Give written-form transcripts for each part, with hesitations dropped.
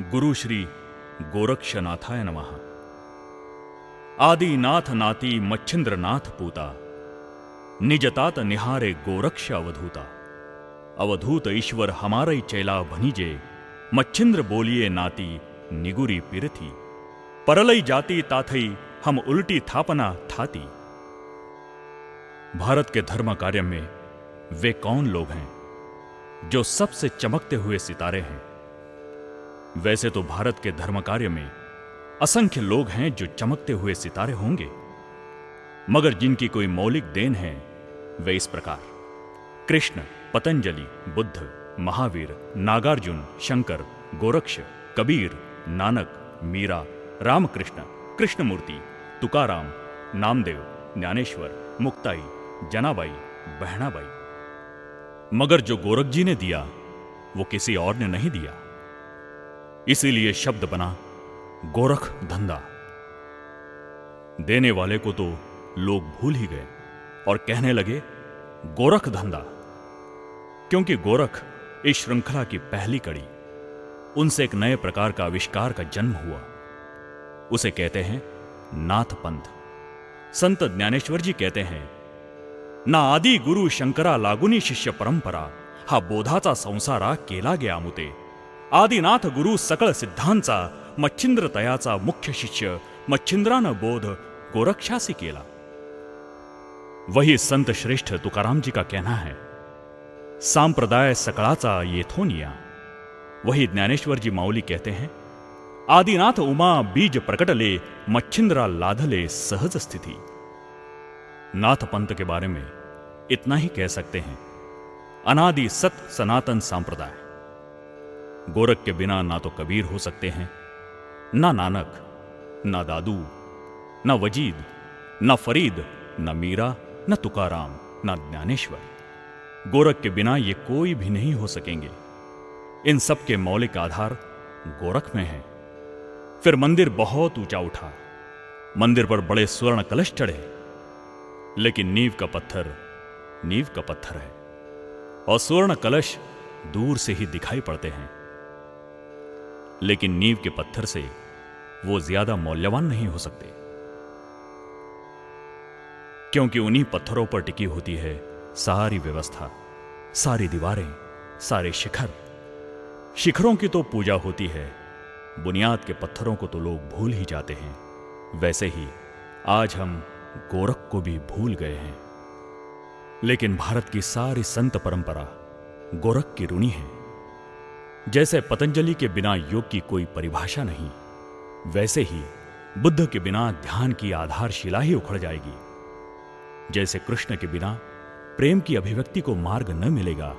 गुरु श्री गोरक्षनाथाय नमः। आदिनाथ नाती मच्छिंद्रनाथ पूता, निजतात निहारे गोरक्ष अवधूता। अवधूत ईश्वर हमारे चैला भनीजे, मच्छिंद्र बोलिए नाती निगुरी पिरथी। परलई जाती ताथई हम उल्टी थापना थाती। भारत के धर्म कार्य में वे कौन लोग हैं जो सबसे चमकते हुए सितारे हैं? वैसे तो भारत के धर्म कार्य में असंख्य लोग हैं जो चमकते हुए सितारे होंगे, मगर जिनकी कोई मौलिक देन है वे इस प्रकार: कृष्ण, पतंजलि, बुद्ध, महावीर, नागार्जुन, शंकर, गोरक्ष, कबीर, नानक, मीरा, रामकृष्ण, कृष्णमूर्ति, तुकाराम, नामदेव, ज्ञानेश्वर, मुक्ताई, जनाबाई, बहनाबाई। मगर जो गोरख जी ने दिया वो किसी और ने नहीं दिया। इसीलिए शब्द बना गोरख धंधा। देने वाले को तो लोग भूल ही गए और कहने लगे गोरख धंधा, क्योंकि गोरख इस श्रृंखला की पहली कड़ी, उनसे एक नए प्रकार का आविष्कार का जन्म हुआ। उसे कहते हैं नाथ पंथ। संत ज्ञानेश्वर जी कहते हैं, ना आदि गुरु शंकरा लागुनी शिष्य परंपरा, हा बोधाचा संसारा केला गे आमुते। आदिनाथ गुरु सकळ सिद्धांचा, मच्छिंद्र तयाचा मुख्य शिष्य, मच्छिंद्रानं बोध गोरक्षासी केला। वही संत श्रेष्ठ तुकाराम जी का कहना है, सांप्रदाय सकळाचा येथोनिया। वही ज्ञानेश्वर जी माऊली कहते हैं, आदिनाथ उमा बीज प्रकटले, मच्छिंद्रा लाधले सहज स्थिति। नाथ पंथ के बारे में इतना ही कह सकते हैं, अनादि सत सनातन सांप्रदाय। गोरख के बिना ना तो कबीर हो सकते हैं, ना नानक, ना दादू, ना वजीद, ना फरीद, ना मीरा, ना तुकाराम, ना ज्ञानेश्वर। गोरख के बिना ये कोई भी नहीं हो सकेंगे। इन सब के मौलिक आधार गोरख में है। फिर मंदिर बहुत ऊंचा उठा, मंदिर पर बड़े स्वर्ण कलश चढ़े, लेकिन नींव का पत्थर है, और स्वर्ण कलश दूर से ही दिखाई पड़ते हैं, लेकिन नींव के पत्थर से वो ज्यादा मौल्यवान नहीं हो सकते, क्योंकि उन्हीं पत्थरों पर टिकी होती है सारी व्यवस्था, सारी दीवारें, सारे शिखर। शिखरों की तो पूजा होती है, बुनियाद के पत्थरों को तो लोग भूल ही जाते हैं। वैसे ही आज हम गोरख को भी भूल गए हैं। लेकिन भारत की सारी संत परंपरा गोरख की ऋणी है। जैसे पतंजलि के बिना योग की कोई परिभाषा नहीं, वैसे ही बुद्ध के बिना ध्यान की आधारशिला ही उखड़ जाएगी। जैसे कृष्ण के बिना प्रेम की अभिव्यक्ति को मार्ग न मिलेगा,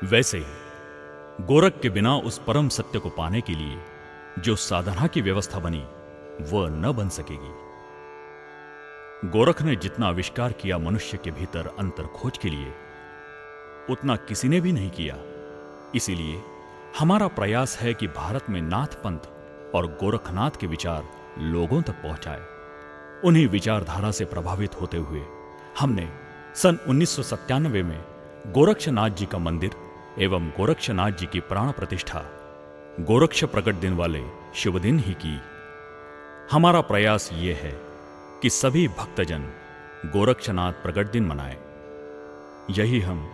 वैसे ही गोरख के बिना उस परम सत्य को पाने के लिए जो साधना की व्यवस्था बनी वह न बन सकेगी। गोरख ने जितना आविष्कार किया मनुष्य के भीतर अंतर खोज के लिए, उतना किसी ने भी नहीं किया। इसीलिए हमारा प्रयास है कि भारत में नाथ पंथ और गोरखनाथ के विचार लोगों तक पहुंचाए। उन्हीं विचारधारा से प्रभावित होते हुए हमने सन 1997 में गोरक्षनाथ जी का मंदिर एवं गोरक्षनाथ जी की प्राण प्रतिष्ठा गोरक्ष प्रकट दिन वाले शुभ दिन ही की। हमारा प्रयास ये है कि सभी भक्तजन गोरक्षनाथ प्रकट दिन मनाएं। यही हम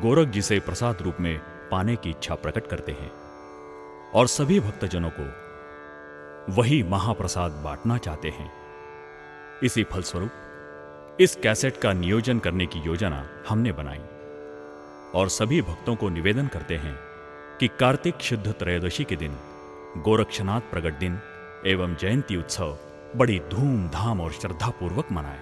गोरख जी से प्रसाद रूप में पाने की इच्छा प्रकट करते हैं और सभी भक्तजनों को वही महाप्रसाद बांटना चाहते हैं। इसी फलस्वरूप इस कैसेट का नियोजन करने की योजना हमने बनाई और सभी भक्तों को निवेदन करते हैं कि कार्तिक शुद्ध त्रयोदशी के दिन गोरक्षनाथ प्रकट दिन एवं जयंती उत्सव बड़ी धूमधाम और श्रद्धापूर्वक मनाएं।